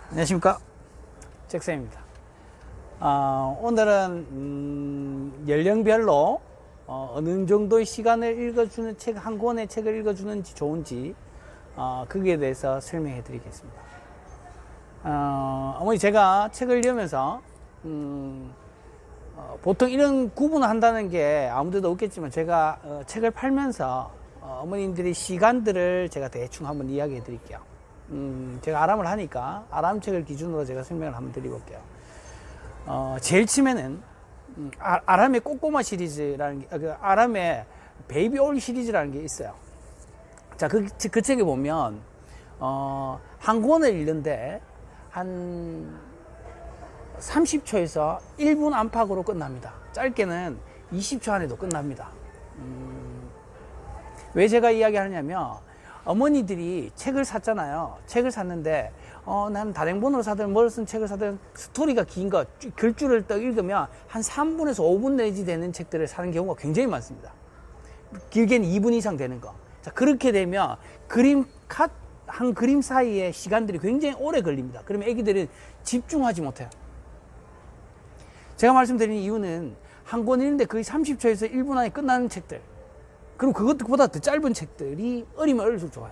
안녕하십니까, 잭쌤입니다. 오늘은 연령별로 어느 정도의 시간을 읽어주는 책, 한 권의 책을 읽어주는지 좋은지 거기에 대해서 설명해 드리겠습니다. 어머니, 제가 책을 읽으면서 보통 이런 구분을 한다는 게 아무데도 없겠지만, 제가 책을 팔면서 어머님들의 시간들을 제가 대충 한번 이야기해 드릴게요. 제가 아람을 하니까 아람 책을 기준으로 제가 설명을 한번 드려볼게요. 제일 처음에는 아람의 꼬꼬마 시리즈라는 게, 아람의 베이비 올 시리즈라는 게 있어요. 자, 그 책에 보면 한 권을 읽는데 한 30초에서 1분 안팎으로 끝납니다. 짧게는 20초 안에도 끝납니다. 왜 제가 이야기하냐면, 어머니들이 책을 샀잖아요. 책을 샀는데 나는 다행본으로 사든 뭘 쓴 책을 사든 스토리가 긴 거, 글줄을 딱 읽으면 한 3분에서 5분 내지 되는 책들을 사는 경우가 굉장히 많습니다. 길게는 2분 이상 되는 거. 자, 그렇게 되면 한 그림 사이에 시간들이 굉장히 오래 걸립니다. 그러면 애기들은 집중하지 못해요. 제가 말씀드린 이유는 한 권 읽는데 거의 30초에서 1분 안에 끝나는 책들, 그리고 그것보다 더 짧은 책들이 어리면 어릴수록 좋아요.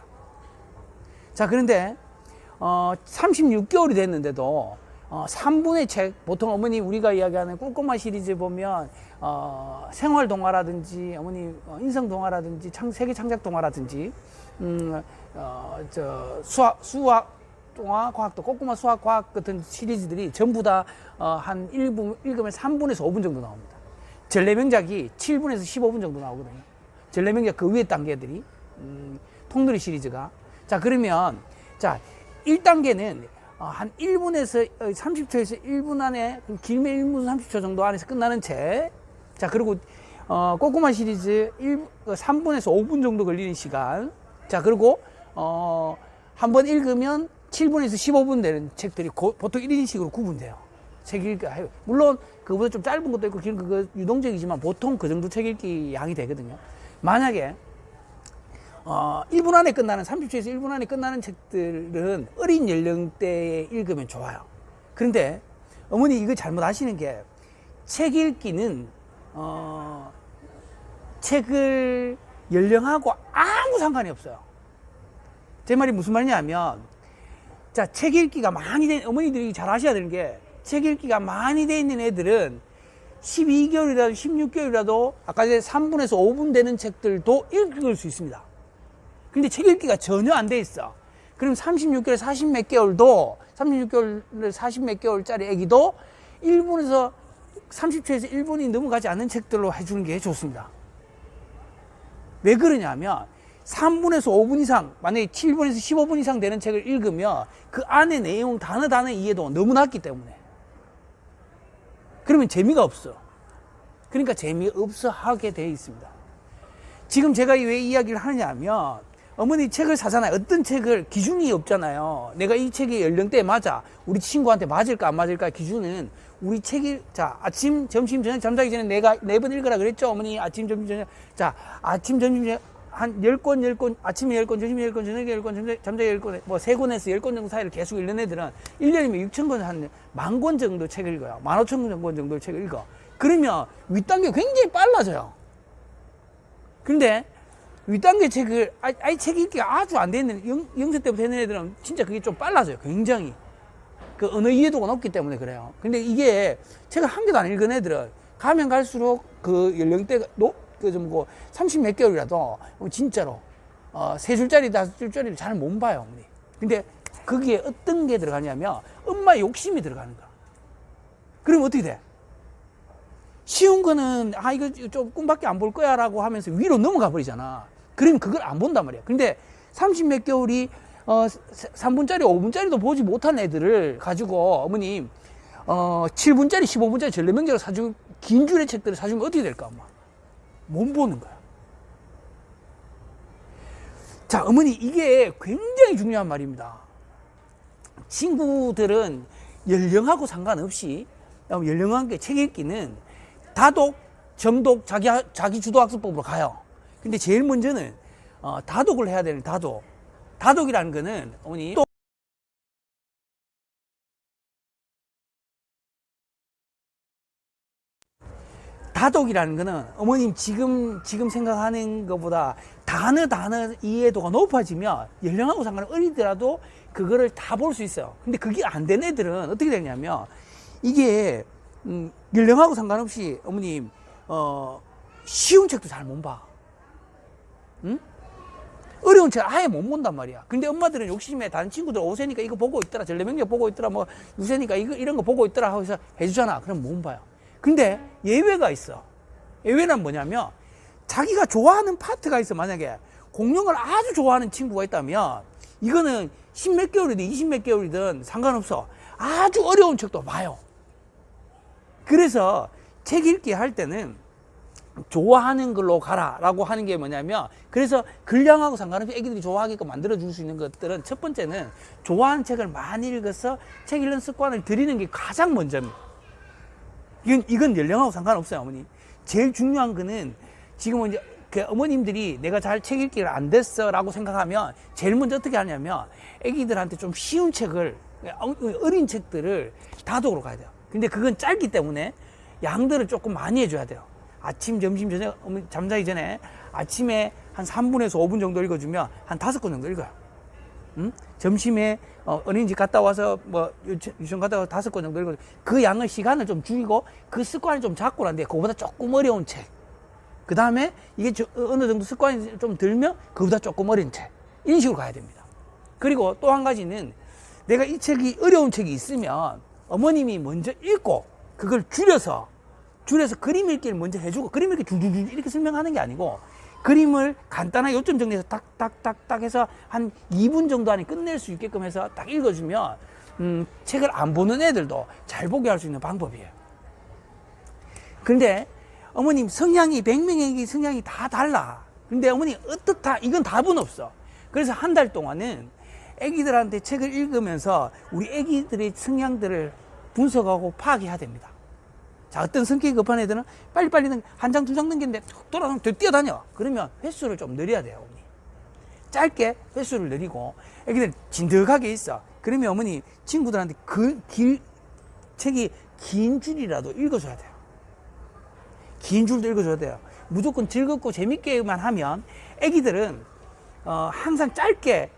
자, 그런데 36개월이 됐는데도 3분의 책, 보통 어머니 우리가 이야기하는 꼬꼬마 시리즈 보면 생활 동화라든지 어머니 인성 동화라든지 세계 창작 동화라든지 수학 동화, 과학도 꼬꼬마 수학 과학 같은 시리즈들이 전부 다 한 읽으면 3분에서 5분 정도 나옵니다. 전래명작이 7분에서 15분 정도 나오거든요. 전래명작 그 위에 단계들이 통돌이 시리즈가. 자, 그러면 자, 1단계는 한 1분에서 30초에서 1분 안에, 길면 1분 30초 정도 안에서 끝나는 책. 자, 그리고 꼬꼬마 시리즈 3분에서 5분 정도 걸리는 시간. 자, 그리고 한번 읽으면 7분에서 15분 되는 책들이 보통 1인식으로 구분돼요. 책 읽기, 물론 그거보다 좀 짧은 것도 있고 긴 거 유동적이지만 보통 그 정도 책 읽기 양이 되거든요. 만약에 1분 안에 끝나는, 30초에서 1분 안에 끝나는 책들은 어린 연령대에 읽으면 좋아요. 그런데 어머니 이거 잘못 아시는 게, 책 읽기는 책을 연령하고 아무 상관이 없어요. 제 말이 무슨 말이냐면, 자, 책 읽기가 많이 된, 어머니들이 잘 아셔야 되는 게, 책 읽기가 많이 돼 있는 애들은 12개월이라도 16개월이라도 아까 전에 3분에서 5분 되는 책들도 읽을 수 있습니다. 근데 책 읽기가 전혀 안 돼 있어. 그럼 36개월, 40 몇 개월도, 36개월, 40 몇 개월짜리 애기도 1분에서 30초에서 1분이 넘어가지 않는 책들로 해주는 게 좋습니다. 왜 그러냐면 3분에서 5분 이상, 만약에 7분에서 15분 이상 되는 책을 읽으면 그 안에 내용 단어 이해도가 너무 낮기 때문에, 그러면 재미가 없어. 그러니까 재미없어 하게 되어 있습니다. 지금 제가 왜 이야기를 하느냐면, 어머니 책을 사잖아요. 어떤 책을, 기준이 없잖아요. 내가 이 책의 연령대에 맞아, 우리 친구한테 맞을까 안 맞을까 기준은 우리 책이, 자, 아침, 점심, 저녁 잠자기 전에 내가 4번 읽으라 그랬죠, 어머니. 아침, 점심, 저녁. 자, 아침, 점심, 저녁 한 10권, 아침에 10권, 점심에 10권, 저녁에 10권, 잠자기 10권, 뭐 3권에서 10권 정도 사이를 계속 읽는 애들은 1년이면 6,000권, 한 10,000권 정도 책을 읽어요. 15,000권 정도 책을 읽어. 그러면 윗단계가 굉장히 빨라져요. 그런데 윗단계 책을, 책 읽기가 아주 안 되는, 0세 때부터 되는 애들은 진짜 그게 좀 빨라져요. 굉장히. 그 언어 이해도가 높기 때문에 그래요. 근데 이게 책을 한 개도 안 읽은 애들은 가면 갈수록 그 연령대가 30 몇 개월이라도 진짜로 3줄짜리 5줄짜리를 잘 못 봐요, 어머니. 근데 거기에 어떤 게 들어가냐면 엄마의 욕심이 들어가는 거야. 그러면 어떻게 돼? 쉬운 거는 이거 조금밖에 안 볼 거야 라고 하면서 위로 넘어가 버리잖아. 그러면 그걸 안 본단 말이야. 근데 30 몇 개월이 3분짜리 5분짜리도 보지 못한 애들을 가지고 어머님 7분짜리 15분짜리 전래명작을 사주고 긴 줄의 책들을 사주면 어떻게 될까, 엄마? 못 보는 거야. 자, 어머니 이게 굉장히 중요한 말입니다. 친구들은 연령하고 상관없이, 연령한 게 책 읽기는 다독, 정독, 자기 주도 학습법으로 가요. 근데 제일 먼저는 다독을 해야 되는 다독. 다독이라는 거는 어머니 다독이라는 거는 어머님 지금 생각하는 것보다 단어 이해도가 높아지면 연령하고 상관없이 어리더라도 그거를 다 볼 수 있어요. 근데 그게 안 된 애들은 어떻게 되냐면 이게 연령하고 상관없이 어머님 쉬운 책도 잘 못 봐. 응? 어려운 책 아예 못 본단 말이야. 근데 엄마들은 욕심에 다른 친구들 5세니까 이거 보고 있더라, 전래명력 보고 있더라, 뭐 6세니까 이런 거 보고 있더라 하고서 해주잖아. 그럼 못 봐요. 근데 예외가 있어. 예외는 뭐냐면 자기가 좋아하는 파트가 있어. 만약에 공룡을 아주 좋아하는 친구가 있다면 이거는 10몇 개월이든 20몇 개월이든 상관없어. 아주 어려운 책도 봐요. 그래서 책 읽기 할 때는 좋아하는 걸로 가라라고 하는 게 뭐냐면, 그래서 근량하고 상관없이 애기들이 좋아하게끔 만들어줄 수 있는 것들은 첫 번째는 좋아하는 책을 많이 읽어서 책 읽는 습관을 들이는 게 가장 먼저입니다. 이건 연령하고 상관없어요, 어머니. 제일 중요한 거는 지금 이제 어머님들이 내가 잘 책 읽기를 안 됐어 라고 생각하면 제일 먼저 어떻게 하냐면 애기들한테 좀 쉬운 책을, 어린 책들을 다독으로 가야 돼요. 근데 그건 짧기 때문에 양들을 조금 많이 해줘야 돼요. 아침, 점심, 저녁, 어머니 잠자기 전에 아침에 한 3분에서 5분 정도 읽어주면 한 5권 정도 읽어요. 점심에 어린이집 갔다 와서 뭐 유치원 갔다 와서 5권 정도 읽어요. 그 양의 시간을 좀 줄이고 그 습관을 좀 잡고 난데 그거보다 조금 어려운 책. 그 다음에 이게 어느 정도 습관이 좀 들면 그보다 조금 어린 책. 이런 식으로 가야 됩니다. 그리고 또 한 가지는 내가 이 책이 어려운 책이 있으면 어머님이 먼저 읽고 그걸 줄여서 그림 읽기를 먼저 해주고, 그림 읽기 줄줄줄 이렇게 설명하는 게 아니고 그림을 간단하게 요점 정리해서 딱딱딱딱 해서 한 2분 정도 안에 끝낼 수 있게끔 해서 딱 읽어주면 책을 안 보는 애들도 잘 보게 할 수 있는 방법이에요. 근데 어머님 성향이 100명의 성향이 다 달라. 근데 어머니 어떻다, 이건 답은 없어. 그래서 한 달 동안은 애기들한테 책을 읽으면서 우리 애기들의 성향들을 분석하고 파악해야 됩니다. 자, 어떤 성격이 급한 애들은 빨리빨리 한 장, 두 장 넘겼는데 툭 돌아가면 뛰어다녀. 그러면 횟수를 좀 늘려야 돼요, 어머니. 짧게 횟수를 늘리고 애기들 진득하게 있어. 그러면 어머니 친구들한테 책이 긴 줄이라도 읽어줘야 돼요. 긴 줄도 읽어줘야 돼요. 무조건 즐겁고 재밌게만 하면 애기들은 항상 짧게,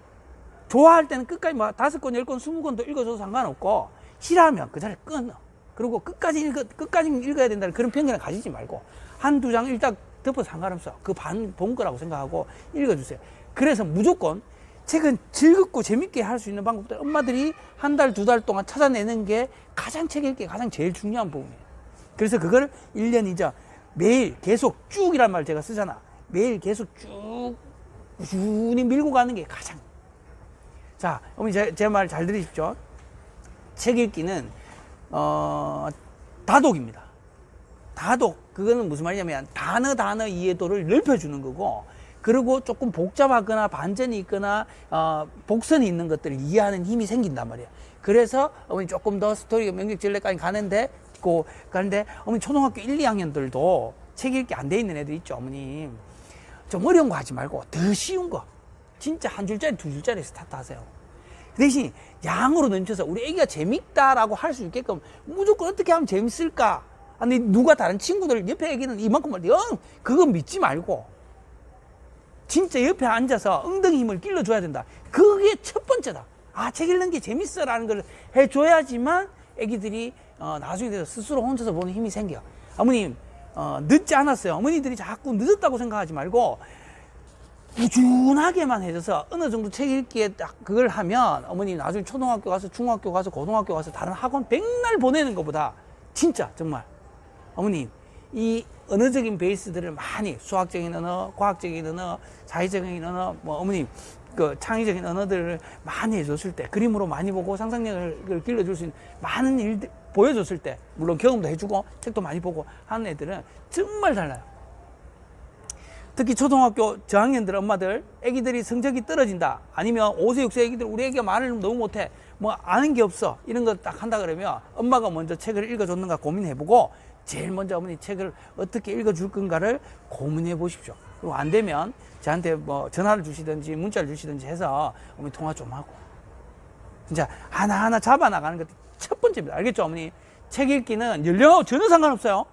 좋아할 때는 끝까지 뭐 5권, 10권, 20권도 읽어줘도 상관없고 싫어하면 그 자리에 끊어. 그리고 끝까지 읽어야 된다는 그런 편견을 가지지 말고 한두 장 읽다 덮어도 상관없어. 그 본 거라고 생각하고 읽어주세요. 그래서 무조건 책은 즐겁고 재밌게 할 수 있는 방법들 엄마들이 한 달, 2달 동안 찾아내는 게 가장 책 읽기 가장 제일 중요한 부분이에요. 그래서 그걸 1년이죠. 매일 계속 쭉이란 말 제가 쓰잖아. 매일 계속 쭉 꾸준히 밀고 가는 게 가장. 자, 어머니 제 말 잘 들으십시오. 책 읽기는 다독입니다. 다독, 그거는 무슨 말이냐면 단어 이해도를 넓혀주는 거고, 그리고 조금 복잡하거나 반전이 있거나 복선이 있는 것들을 이해하는 힘이 생긴단 말이에요. 그래서 어머니 조금 더 스토리 명작전래까지 가는데 어머니 초등학교 1, 2학년들도 책 읽기 안 돼 있는 애들 있죠, 어머님. 좀 어려운 거 하지 말고 더 쉬운 거, 진짜 한 줄짜리, 두 줄짜리 스타트 하세요. 그 대신 양으로 넘쳐서 우리 애기가 재밌다라고 할 수 있게끔 무조건 어떻게 하면 재밌을까? 아니, 누가 다른 친구들 옆에 애기는 이만큼 말이야. 그거 믿지 말고 진짜 옆에 앉아서 엉덩이 힘을 길러줘야 된다. 그게 첫 번째다. 아, 책 읽는 게 재밌어 라는 걸 해줘야지만 애기들이 나중에 돼서 스스로 혼자서 보는 힘이 생겨. 어머님 늦지 않았어요. 어머니들이 자꾸 늦었다고 생각하지 말고 꾸준하게만 해줘서 어느 정도 책 읽기에 딱 그걸 하면 어머니 나중에 초등학교 가서 중학교 가서 고등학교 가서 다른 학원 백날 보내는 것보다 진짜 정말 어머님 이 언어적인 베이스들을 많이, 수학적인 언어, 과학적인 언어, 사회적인 언어, 뭐 어머님 그 창의적인 언어들을 많이 해줬을 때, 그림으로 많이 보고 상상력을 길러줄 수 있는 많은 일들 보여줬을 때, 물론 경험도 해주고 책도 많이 보고 하는 애들은 정말 달라요. 특히 초등학교 저학년들 엄마들, 애기들이 성적이 떨어진다, 아니면 5세, 6세 애기들 우리 애기가 말을 너무 못해, 뭐 아는 게 없어, 이런 거 딱 한다 그러면 엄마가 먼저 책을 읽어줬는가 고민해보고 제일 먼저 어머니 책을 어떻게 읽어줄 건가를 고민해 보십시오. 그리고 안 되면 저한테 뭐 전화를 주시든지 문자를 주시든지 해서 어머니 통화 좀 하고 진짜 하나하나 잡아 나가는 것도 첫 번째입니다. 알겠죠, 어머니? 책 읽기는 연령하고 전혀 상관없어요.